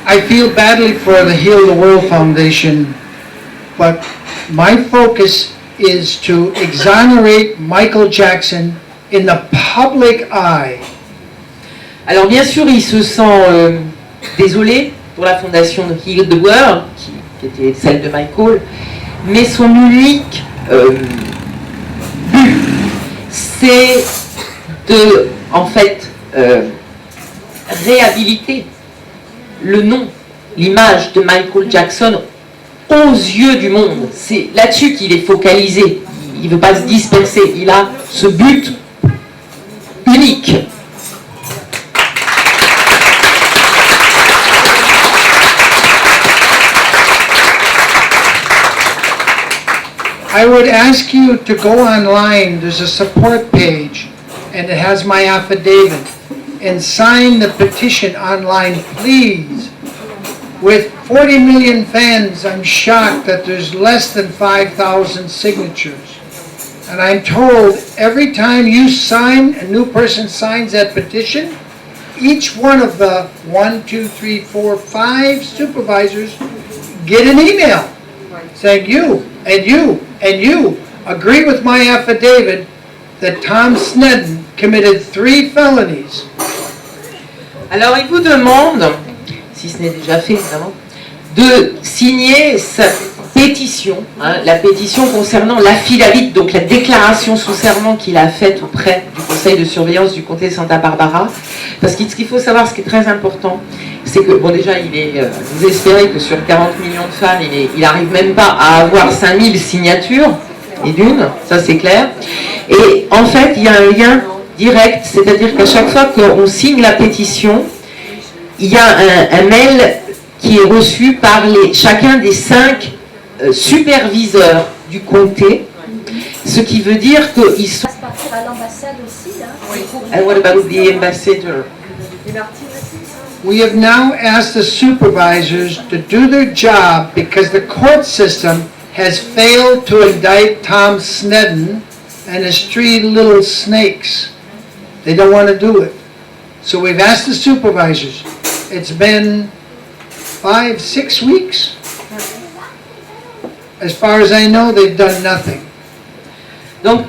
I feel badly for the Heal the World Foundation, but my focus is to exonerate Michael Jackson in the public eye. Alors bien sûr, il se sent désolé pour la fondation de Heal the World, qui était celle de Michael, mais son unique but, c'est de, en fait, réhabiliter le nom, l'image de Michael Jackson aux yeux du monde. C'est là-dessus qu'il est focalisé. Il ne veut pas se disperser. Il a ce but unique. I would ask you to go online. There's a support page, and it has my affidavit. And sign the petition online, please. With 40 million fans, I'm shocked that there's less than 5,000 signatures. And I'm told every time you sign, a new person signs that petition, each one of the 5 supervisors get an email saying you and you and you agree with my affidavit that Tom Sneddon committed 3 felonies. Alors il vous demande, si ce n'est déjà fait évidemment, de signer sa pétition, la pétition concernant l'affidavit, donc la déclaration sous serment qu'il a faite auprès du conseil de surveillance du comté de Santa Barbara. Parce que ce qu'il faut savoir, ce qui est très important, c'est que, bon déjà, vous espérez que sur 40 millions de fans, il n'arrive même pas à avoir 5000 signatures, et d'une, ça c'est clair. Et en fait, il y a un lien direct, c'est-à-dire qu'à chaque fois qu'on signe la pétition, il y a un mail qui est reçu par chacun des 5 superviseurs du comté, ce qui veut dire qu'ils sont... À l'ambassade aussi, là. And what about the ambassador? We have now asked the supervisors to do their job because the court system has failed to indict Tom Sneddon and his 3 little snakes. They don't want to do it. So we've asked the supervisors. It's been 5-6 weeks. As far as I know, they've done nothing. Donc,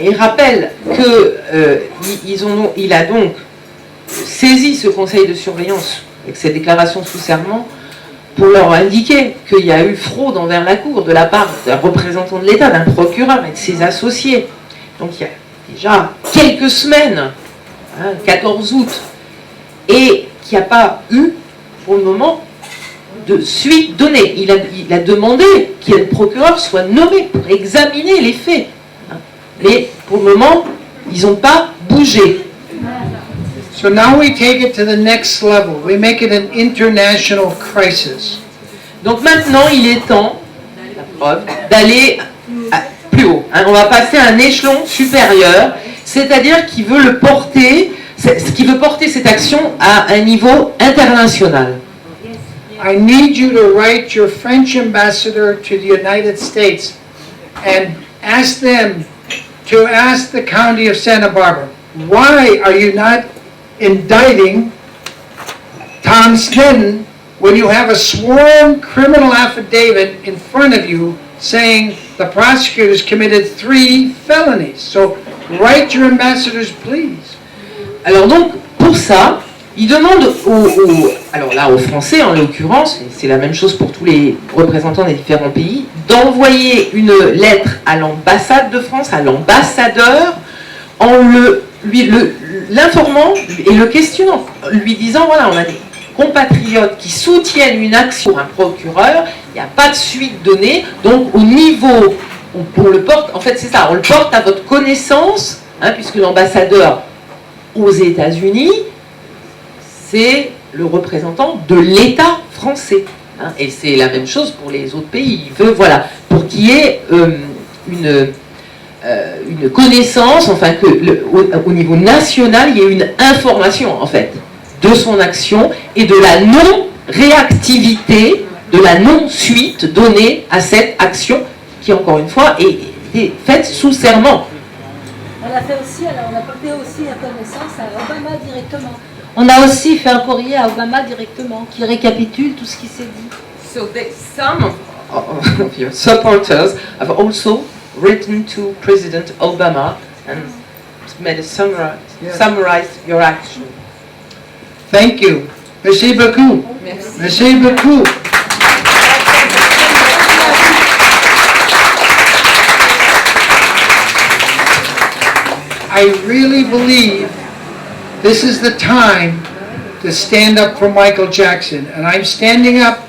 il rappelle que il a donc saisi ce conseil de surveillance avec cette déclaration sous serment pour leur indiquer qu'il y a eu fraude envers la Cour de la part d'un représentant de l'État, d'un procureur et de ses associés. Donc il y a déjà quelques semaines, 14 août, et qu'il n'y a pas eu, pour le moment, de suite donnée. Il a demandé que le procureur soit nommé pour examiner les faits. Mais pour le moment, ils n'ont pas bougé. So now we take it to the next level. We make it an international crisis. Donc maintenant, il est temps, la preuve, d'aller plus haut. On va passer à un échelon supérieur, c'est-à-dire qu'il veut porter cette action à un niveau international. I need you to write your French ambassador to the United States and ask them to ask the county of Santa Barbara, why are you not indicting Tom Sneddon when you have a sworn criminal affidavit in front of you saying the prosecutors committed 3 felonies? So write your ambassadors, please. Alors donc, pour ça, il demande alors là aux Français en l'occurrence, c'est la même chose pour tous les représentants des différents pays, d'envoyer une lettre à l'ambassade de France, à l'ambassadeur, en l'informant et le questionnant, lui disant voilà, on a des compatriotes qui soutiennent une action pour un procureur, il n'y a pas de suite donnée, donc au niveau, on le porte, en fait c'est ça, on le porte à votre connaissance, puisque l'ambassadeur aux États-Unis, c'est le représentant de l'État français. Et c'est la même chose pour les autres pays. Il veut, voilà, pour qu'il y ait une connaissance, enfin au niveau national, il y ait une information, en fait, de son action et de la non-réactivité, de la non-suite donnée à cette action qui, encore une fois, est faite sous serment. On a porté aussi la connaissance à Obama directement. On a aussi fait un courrier à Obama directement qui récapitule tout ce qui s'est dit. So some of your supporters have also written to President Obama and made a summarize your action. Thank you. Merci beaucoup. Merci. Merci beaucoup. I really believe this is the time to stand up for Michael Jackson. And I'm standing up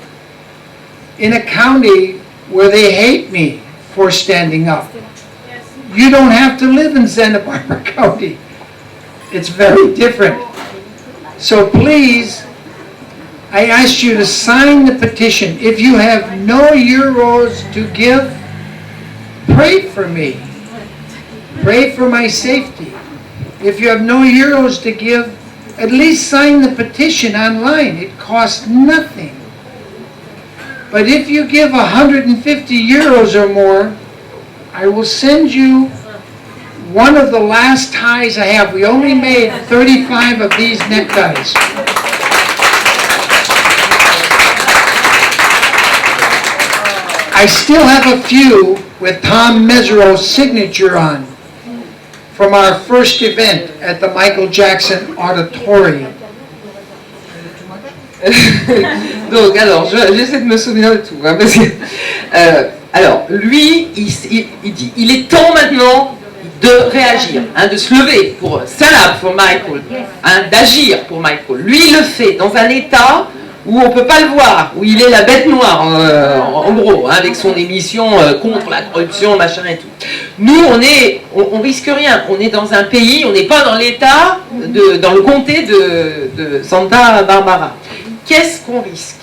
in a county where they hate me for standing up. You don't have to live in Santa Barbara County. It's very different. So please, I ask you to sign the petition. If you have no euros to give, pray for me. Pray for my safety. If you have no euros to give, at least sign the petition online. It costs nothing. But if you give 150 euros or more, I will send you one of the last ties I have. We only made 35 of these neckties. I still have a few with Tom Mesereau's signature on from our first event at the Michael Jackson Auditorium. Donc, alors, j'essaie de me souvenir de tout, hein, parce que, alors, lui, il dit, il est temps maintenant de réagir, hein, de se lever pour stand up for Michael, hein, d'agir pour Michael. Lui, il le fait dans un état où on peut pas le voir, où il est la bête noire, en gros, hein, avec son émission contre la corruption, machin et tout. Nous, on risque rien. On est dans un pays, on n'est pas dans l'état, dans le comté de Santa Barbara. Qu'est-ce qu'on risque ?